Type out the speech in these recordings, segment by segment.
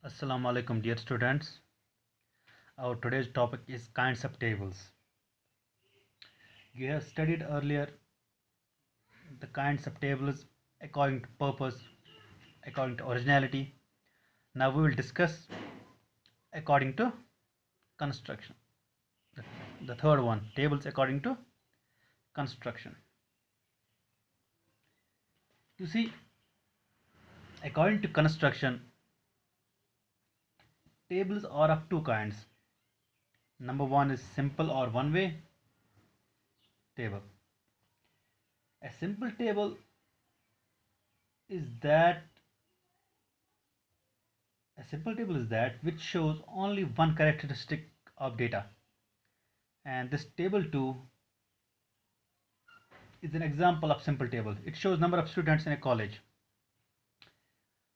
Assalamu alaikum dear students. Our today's topic is kinds of tables. You have studied earlier the kinds of tables according to purpose, according to originality. Now we will discuss according to construction. The third one, tables according to construction. You see, according to construction, tables are of two kinds. Number one is simple or one-way table. A simple table is that which shows only one characteristic of data, and this table 2 is an example of simple table. It shows number of students in a college.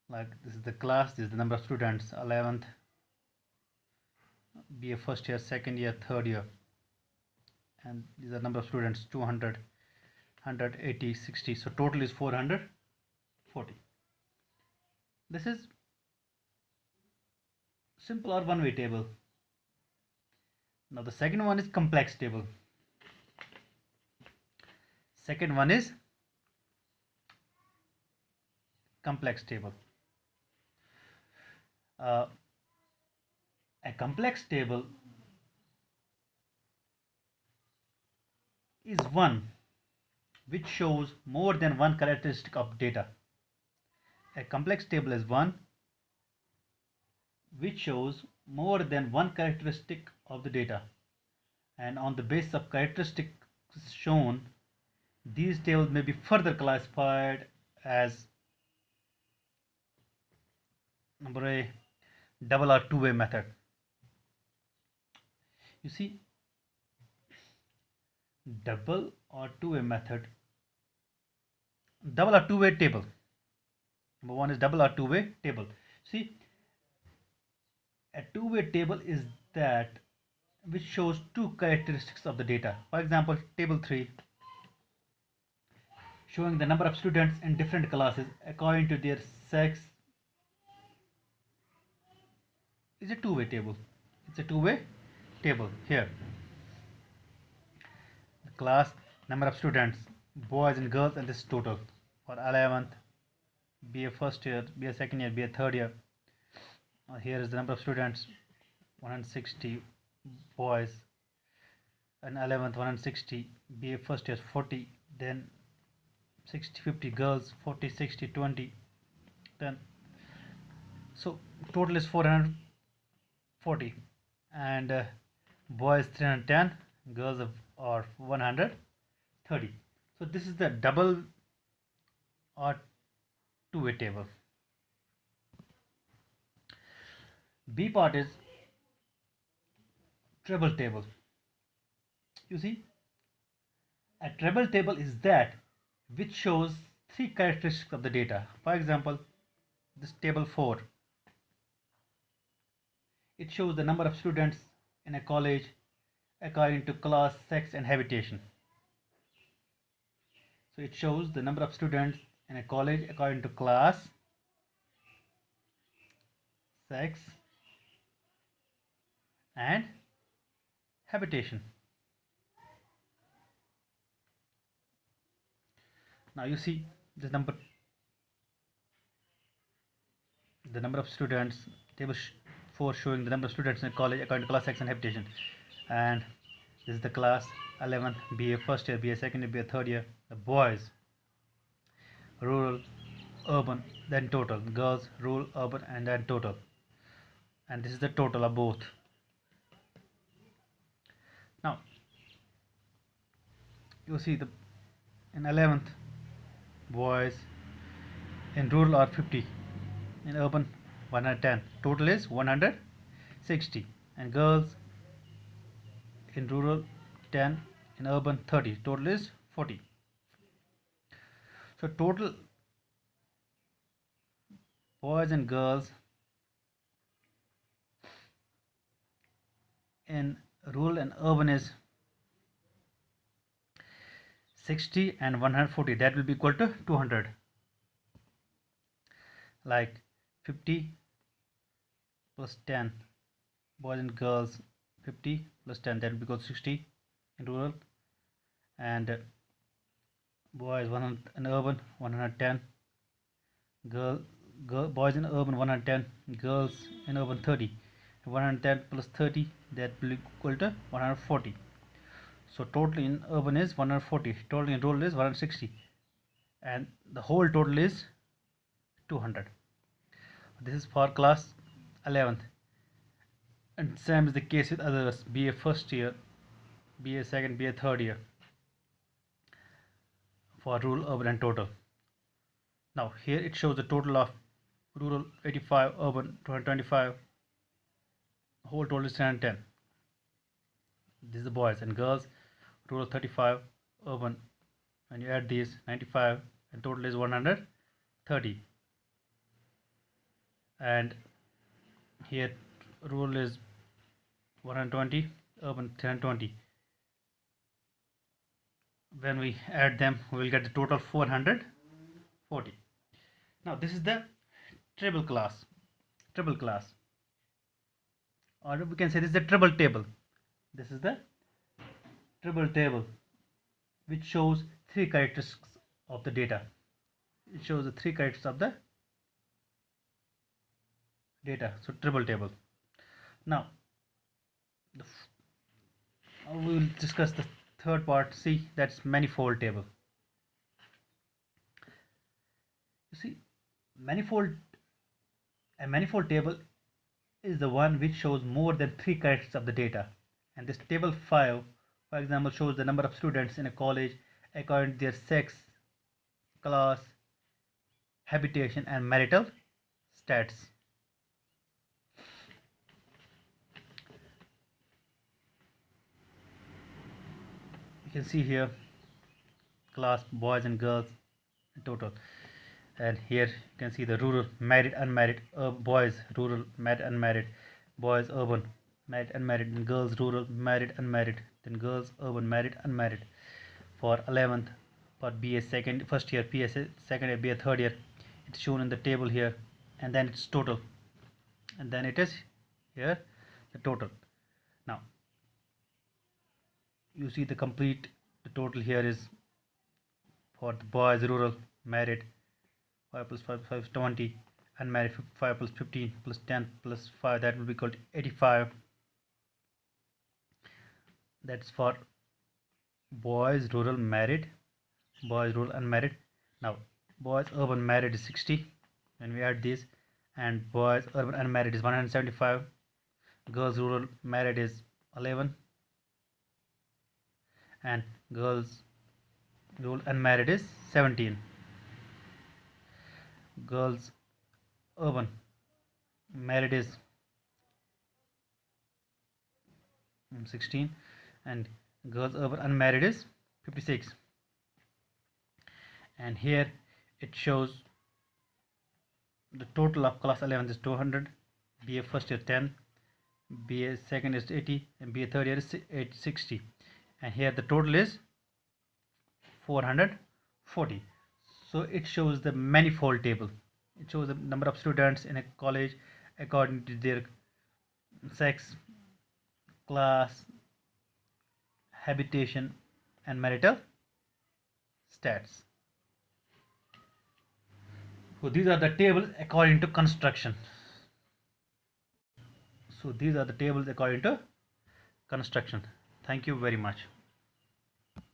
Like this is the class, this is the number of students, 11th, be a first year, second year, third year, and these are number of students, 200, 180, 60, so total is 440. This is simple or one-way table. Now the second one is complex table. Second one is complex table. A complex table is one which shows more than one characteristic of data. A complex table is one which shows more than one characteristic of the data, and on the basis of characteristics shown, these tables may be further classified as number A, double or two-way method. You see, double or two-way method, double or two-way table. Number one is double or two-way table. See, a two-way table is that which shows two characteristics of the data. For example, table 3 showing the number of students in different classes according to their sex is a two-way table. It's a two-way table. Here, the class, number of students, boys and girls, and this is total for 11th, be a first year, be a second year, be a third year. Here is the number of students, 160 boys, and 11th 160, be a first year 40, then 60 50 girls, 40 60 20, 10. So total is 440, and boys 310, girls are 130. So this is the double or two-way table. B part is treble table. You see, a treble table is that which shows three characteristics of the data. For example, this table 4, it shows the number of students in a college according to class, sex, and habitation. So it shows the number of students in a college according to class, sex, and habitation. Now you see the number of students, table 4 showing the number of students in a college according to class, sex, and habitation, and this is the class, 11th, be a first year, be a second year, be a third year, the boys, rural, urban, then total, girls, rural, urban, and then total, and this is the total of both. Now you see the in 11th, boys in rural are 50, in urban 110, total is 160, and girls in rural 10, in urban 30, total is 40. So total boys and girls in rural and urban is 60 and 140, that will be equal to 200. Like 50 plus 10. Boys and girls 50 plus 10, that will be 60 in rural. And boys 100 in urban 110. Boys in urban 110, girls in urban 30. 110 plus 30, that will equal to 140. So total in urban is 140, total in rural is 160, and the whole total is 200. This is for class 11th, and same is the case with others, BA first year, BA second, BA third year, for rural, urban and total. Now here it shows the total of rural 85, urban 225, whole total is 310. This is the boys and girls, rural 35, urban, when you add these 95, and total is 130. And here rural is 120, urban 320. When we add them, we will get the total 440. Now this is the treble class, or we can say this is the treble table. This is the treble table, which shows three characteristics of the data. It shows the three characteristics of the data. So treble table. Now we will discuss the third part, C, that's manifold table. You see, a manifold table is the one which shows more than three characteristics of the data. And this table 5, for example, shows the number of students in a college according to their sex, class, habitation and marital status. You can see here class, boys and girls total, and here you can see the rural, married, unmarried, boys rural, married, unmarried, boys urban, married, unmarried, and girls rural, married, unmarried, then girls urban, married, unmarried. For 11th, for BA second, first year, PSA second year, BA third year, it's shown in the table here, and then it's total, and then it is here the total. Now you see the total here is for the boys rural, married 5 plus 5 is 20, unmarried 5 plus 15 plus 10 plus 5, that will be called 85. That's for boys rural, married, boys rural, unmarried. Now boys urban, married is 60 when we add this, and boys urban, unmarried is 175, girls rural, married is 11, and girls rural, unmarried is 17. Girls urban, married is 16, and girls urban, unmarried is 56. And here it shows the total of class 11 is 200, BA first year 10, BA second is 80, and BA third year is 60. And here the total is 440. So it shows the manifold table. It shows the number of students in a college according to their sex, class, habitation and marital stats. So these are the tables according to construction. Thank you very much.